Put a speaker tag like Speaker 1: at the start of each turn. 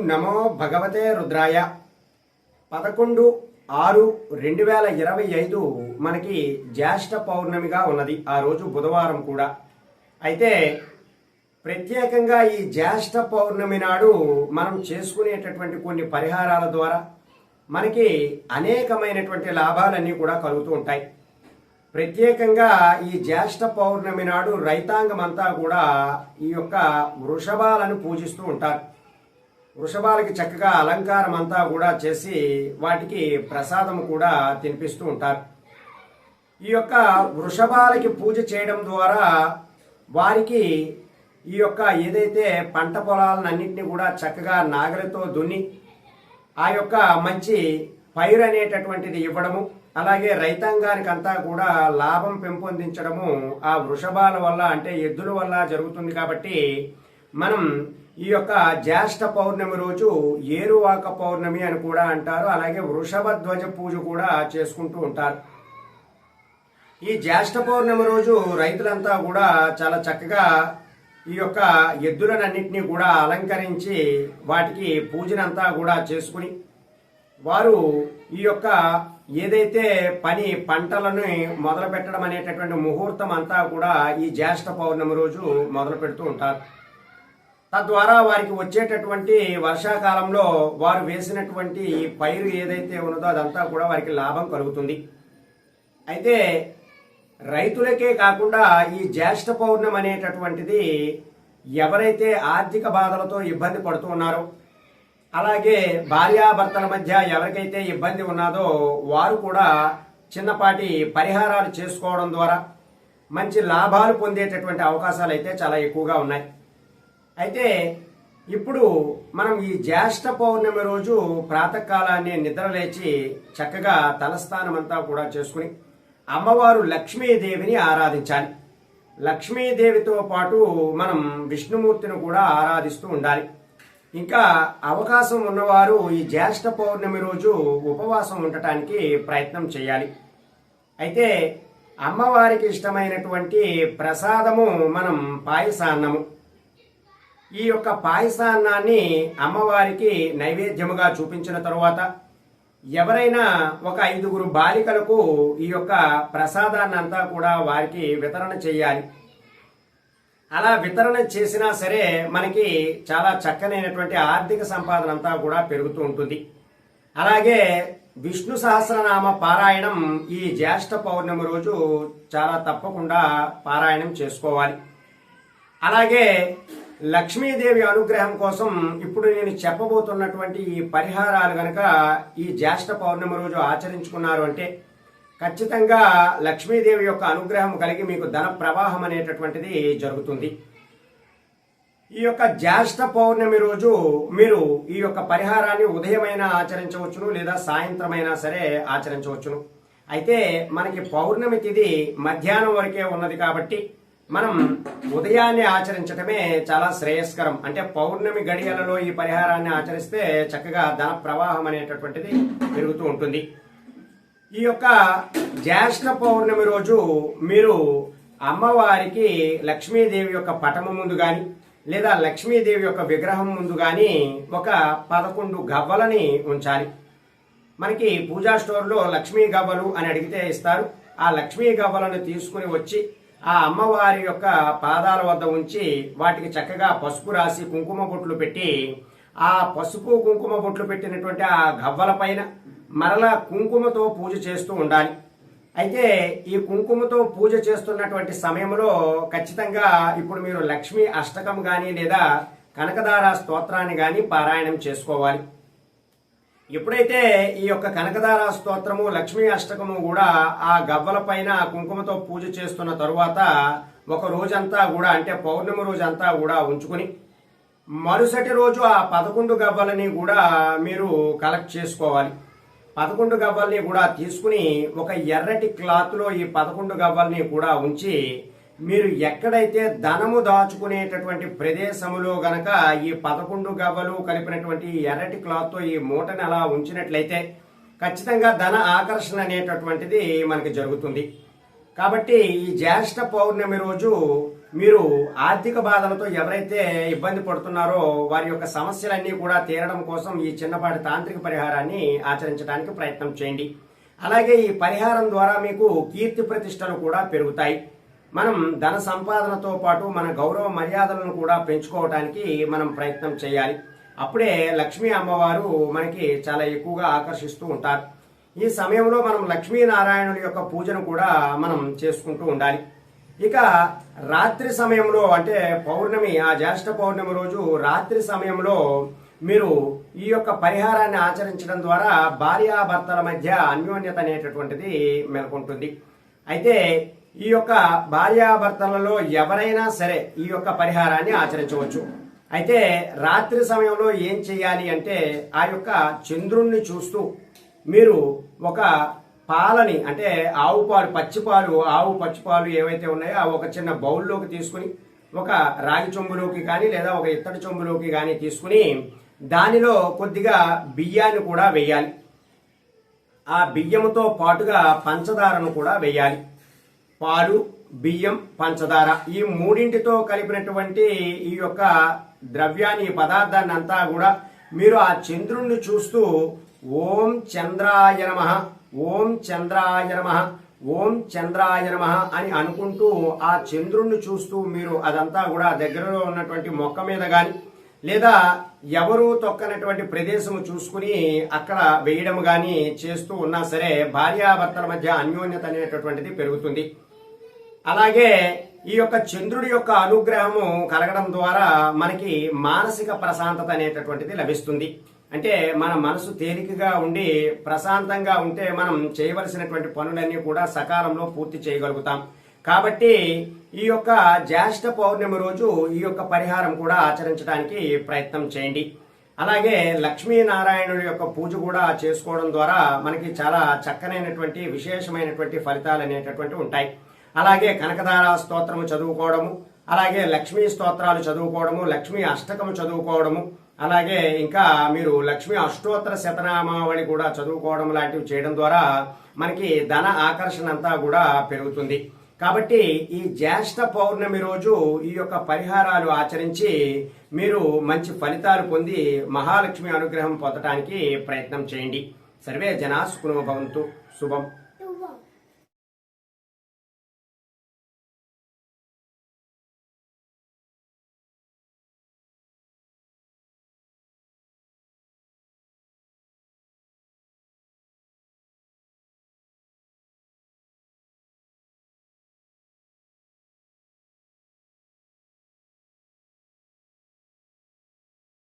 Speaker 1: నమో భగవతే రుద్రాయ 11/6/2025 మనకి జ్యేష్ఠ పౌర్ణమిగా ఉన్నది. ఆ రోజు బుధవారం కూడా. అయితే ప్రత్యేకంగా ఈ జ్యేష్ఠ పౌర్ణమి నాడు మనం చేసుకునేటటువంటి కొన్ని పరిహారాల ద్వారా మనకి అనేకమైనటువంటి లాభాలన్నీ కూడా కలుగుతూ ఉంటాయి. ప్రత్యేకంగా ఈ జ్యేష్ఠ పౌర్ణమి నాడు రైతాంగం అంతా కూడా ఈ యొక్క వృషభాలను పూజిస్తూ ఉంటారు. వృషభాలకి చక్కగా అలంకారం అంతా కూడా చేసి వాటికి ప్రసాదం కూడా తినిపిస్తూ ఉంటారు. ఈ యొక్క వృషభాలకి పూజ చేయడం ద్వారా వారికి ఈ యొక్క ఏదైతే పంట పొలాలన్నింటినీ కూడా చక్కగా నాగలితో దున్ని ఆ యొక్క మంచి పైరు అనేటటువంటిది ఇవ్వడము, అలాగే రైతాంగానికి అంతా కూడా లాభం పెంపొందించడము ఆ వృషభాల వల్ల అంటే ఎద్దుల వల్ల జరుగుతుంది. కాబట్టి మనం ఈ యొక్క జ్యేష్ఠ పౌర్ణమి రోజు ఏరువాక పౌర్ణమి అని కూడా అంటారు. అలాగే వృషభ ధ్వజ పూజ కూడా చేసుకుంటూ ఉంటారు. ఈ జ్యేష్ఠ పౌర్ణమి రోజు రైతులంతా కూడా చాలా చక్కగా ఈ యొక్క ఎద్దులనన్నింటినీ కూడా అలంకరించి వాటికి పూజనంతా కూడా చేసుకుని వారు ఈ యొక్క ఏదైతే పంటలను మొదలు పెట్టడం అనేటటువంటి ముహూర్తం అంతా కూడా ఈ జ్యేష్ఠ పౌర్ణమి రోజు మొదలు పెడుతూ ఉంటారు. తద్వారా వారికి వచ్చేటటువంటి వర్షాకాలంలో వారు వేసినటువంటి పైరు ఏదైతే ఉన్నదో అదంతా కూడా వారికి లాభం కలుగుతుంది. అయితే రైతులకే కాకుండా ఈ జ్యేష్ఠ పౌర్ణమి అనేటటువంటిది ఎవరైతే ఆర్థిక బాధలతో ఇబ్బంది పడుతూ ఉన్నారో, అలాగే భార్యాభర్తల మధ్య ఎవరికైతే ఇబ్బంది ఉన్నదో వారు కూడా చిన్నపాటి పరిహారాలు చేసుకోవడం ద్వారా మంచి లాభాలు పొందేటటువంటి అవకాశాలు అయితే చాలా ఎక్కువగా ఉన్నాయి. అయితే ఇప్పుడు మనం ఈ జ్యేష్ఠ పౌర్ణమి రోజు ప్రాతకాలాన్ని నిద్రలేచి చక్కగా తలస్నానం అంతా కూడా చేసుకుని అమ్మవారు లక్ష్మీదేవిని ఆరాధించాలి. లక్ష్మీదేవితో పాటు మనం విష్ణుమూర్తిని కూడా ఆరాధిస్తూ ఉండాలి. ఇంకా అవకాశం ఉన్నవారు ఈ జ్యేష్ఠ పౌర్ణమి రోజు ఉపవాసం ఉండటానికి ప్రయత్నం చేయాలి. అయితే అమ్మవారికి ఇష్టమైనటువంటి ప్రసాదము మనం పాయసాన్నము. ఈ యొక్క పాయసాన్నాన్ని అమ్మవారికి నైవేద్యముగా చూపించిన తరువాత ఎవరైనా ఒక 5 బాలికలకు ఈ యొక్క ప్రసాదాన్ని అంతా కూడా వారికి వితరణ చేయాలి. అలా వితరణ చేసినా సరే మనకి చాలా చక్కనైనటువంటి ఆర్థిక సంపాదన అంతా కూడా పెరుగుతూ ఉంటుంది. అలాగే విష్ణు సహస్రనామ పారాయణం ఈ జ్యేష్ఠ పౌర్ణమి రోజు చాలా తప్పకుండా పారాయణం చేసుకోవాలి. అలాగే లక్ష్మీదేవి అనుగ్రహం కోసం ఇప్పుడు నేను చెప్పబోతున్నటువంటి ఈ పరిహారాలు గనక ఈ జ్యేష్ఠ పౌర్ణమి రోజు ఆచరించుకున్నారు అంటే ఖచ్చితంగా లక్ష్మీదేవి యొక్క అనుగ్రహం కలిగి మీకు ధన ప్రవాహం అనేటటువంటిది జరుగుతుంది. ఈ యొక్క జ్యేష్ఠ పౌర్ణమి రోజు మీరు ఈ యొక్క పరిహారాన్ని ఉదయమైనా ఆచరించవచ్చును, లేదా సాయంత్రమైనా సరే ఆచరించవచ్చును. అయితే మనకి పౌర్ణమి తిథి మధ్యాహ్నం వరకే ఉన్నది కాబట్టి మనం ఉదయాన్నే ఆచరించటమే చాలా శ్రేయస్కరం. అంటే పౌర్ణమి గడియలలో ఈ పరిహారాన్ని ఆచరిస్తే చక్కగా ధన ప్రవాహం అనేటటువంటిది పెరుగుతూ ఉంటుంది. ఈ యొక్క జ్యేష్ఠ పౌర్ణమి రోజు మీరు అమ్మవారికి లక్ష్మీదేవి యొక్క పటము ముందు కానీ లేదా లక్ష్మీదేవి యొక్క విగ్రహం ముందు కానీ ఒక 11 గవ్వలని ఉంచాలి. మనకి పూజా స్టోర్లో లక్ష్మీ గవ్వలు అని అడిగితే ఇస్తారు. ఆ లక్ష్మీ గవ్వలను తీసుకుని వచ్చి ఆ అమ్మవారి యొక్క పాదాల వద్ద ఉంచి వాటికి చక్కగా పసుపు రాసి కుంకుమ బొట్లు పెట్టి ఆ పసుపు కుంకుమ బొట్లు పెట్టినటువంటి ఆ గవ్వల పైన మరలా కుంకుమతో పూజ చేస్తూ ఉండాలి. అయితే ఈ కుంకుమతో పూజ చేస్తున్నటువంటి సమయంలో ఖచ్చితంగా ఇప్పుడు మీరు లక్ష్మీ అష్టకం కానీ లేదా కనకదార స్తోత్రాన్ని కానీ పారాయణం చేసుకోవాలి. ఎప్పుడైతే ఈ యొక్క కనకదార స్తోత్రము లక్ష్మీ అష్టకము కూడా ఆ గవ్వల పైన కుంకుమతో పూజ చేస్తున్న తరువాత ఒక రోజంతా కూడా అంటే పౌర్ణమి రోజంతా కూడా ఉంచుకుని మరుసటి రోజు ఆ 11 గవ్వలని కూడా మీరు కలెక్ట్ చేసుకోవాలి. 11 గవ్వల్ని కూడా తీసుకుని ఒక ఎర్రటి క్లాత్లో ఈ 11 గవ్వల్ని కూడా ఉంచి మీరు ఎక్కడైతే ధనము దాచుకునేటటువంటి ప్రదేశములో గనక ఈ 11 గవ్వలు కలిపినటువంటి ఎర్రటి క్లాత్తో ఈ మూటని అలా ఉంచినట్లయితే ఖచ్చితంగా ధన ఆకర్షణ అనేటటువంటిది మనకి జరుగుతుంది. కాబట్టి ఈ జ్యేష్ఠ పౌర్ణమి రోజు మీరు ఆర్థిక బాధలతో ఎవరైతే ఇబ్బంది పడుతున్నారో వారి యొక్క సమస్యలన్నీ కూడా తీరడం కోసం ఈ చిన్నపాటి తాంత్రిక పరిహారాన్ని ఆచరించడానికి ప్రయత్నం చేయండి. అలాగే ఈ పరిహారం ద్వారా మీకు కీర్తి ప్రతిష్టలు కూడా పెరుగుతాయి. మనం ధన సంపాదనతో పాటు మన గౌరవ మర్యాదలను కూడా పెంచుకోవడానికి మనం ప్రయత్నం చేయాలి. అప్పుడే లక్ష్మీ అమ్మవారు మనకి చాలా ఎక్కువగా ఆకర్షిస్తూ ఉంటారు. ఈ సమయంలో మనం లక్ష్మీనారాయణుల యొక్క పూజను కూడా మనం చేసుకుంటూ ఉండాలి. ఇక రాత్రి సమయంలో అంటే పౌర్ణమి, ఆ జ్యేష్ఠ పౌర్ణమి రోజు రాత్రి సమయంలో మీరు ఈ యొక్క పరిహారాన్ని ఆచరించడం ద్వారా భార్యాభర్తల మధ్య అన్యోన్యత అనేటటువంటిది నెలకొంటుంది. అయితే ఈ యొక్క భార్యాభర్తలలో ఎవరైనా సరే ఈ యొక్క పరిహారాన్ని ఆచరించవచ్చు. అయితే రాత్రి సమయంలో ఏం చేయాలి అంటే ఆ యొక్క చంద్రుణ్ణి చూస్తూ మీరు ఒక పాలని అంటే ఆవు పాలు, పచ్చిపాలు, ఆవు పచ్చిపాలు ఏవైతే ఉన్నాయో ఆ ఒక చిన్న బౌల్లోకి తీసుకుని ఒక రాగి చెంబులోకి కానీ లేదా ఒక ఇత్తడి చెంబులోకి కానీ తీసుకుని దానిలో కొద్దిగా బియ్యాన్ని కూడా వేయాలి. ఆ బియ్యంతో పాటుగా పంచదారను కూడా వేయాలి. పాలు, బియ్యం, పంచదార ఈ మూడింటితో కలిపినటువంటి ఈ యొక్క ద్రవ్యాన్ని, ఈ పదార్థాన్ని అంతా కూడా మీరు ఆ చంద్రుణ్ణి చూస్తూ ఓం చంద్రాయ నమః, ఓం చంద్రాయ నమః, ఓం చంద్రాయ నమః అని అనుకుంటూ ఆ చంద్రుణ్ణి చూస్తూ మీరు అదంతా కూడా దగ్గరలో ఉన్నటువంటి మొక్క మీద గాని లేదా ఎవరు తొక్కనటువంటి ప్రదేశం చూసుకుని అక్కడ వేయడం గాని చేస్తూ ఉన్నా సరే భార్యాభర్తల మధ్య అన్యోన్యత అనేటటువంటిది పెరుగుతుంది. అలాగే ఈ యొక్క చంద్రుడి యొక్క అనుగ్రహము కలగడం ద్వారా మనకి మానసిక ప్రశాంతత అనేటటువంటిది లభిస్తుంది. అంటే మన మనసు తేలికగా ఉండి ప్రశాంతంగా ఉంటే మనం చేయవలసినటువంటి పనులన్నీ కూడా సకాలంలో పూర్తి చేయగలుగుతాం. కాబట్టి ఈ యొక్క జ్యేష్ఠ పౌర్ణమి రోజు ఈ యొక్క పరిహారం కూడా ఆచరించడానికి ప్రయత్నం చేయండి. అలాగే లక్ష్మీనారాయణుడి యొక్క పూజ కూడా చేసుకోవడం ద్వారా మనకి చాలా చక్కనైనటువంటి విశేషమైనటువంటి ఫలితాలు అనేటటువంటి ఉంటాయి. అలాగే కనకధార స్తోత్రము చదువుకోవడము, అలాగే లక్ష్మీ స్తోత్రాలు చదువుకోవడము, లక్ష్మీ అష్టకము చదువుకోవడము, అలాగే ఇంకా మీరు లక్ష్మీ అష్టోత్తర శతనామావళి కూడా చదువుకోవడం లాంటివి చేయడం ద్వారా మనకి ధన ఆకర్షణ అంతా కూడా పెరుగుతుంది. కాబట్టి ఈ జ్యేష్ఠ పౌర్ణమి రోజు ఈ యొక్క పరిహారాలు ఆచరించి మీరు మంచి ఫలితాలు పొంది మహాలక్ష్మి అనుగ్రహం పొందడానికి ప్రయత్నం చేయండి. సర్వే జనా సుఖినో భవంతు. శుభం.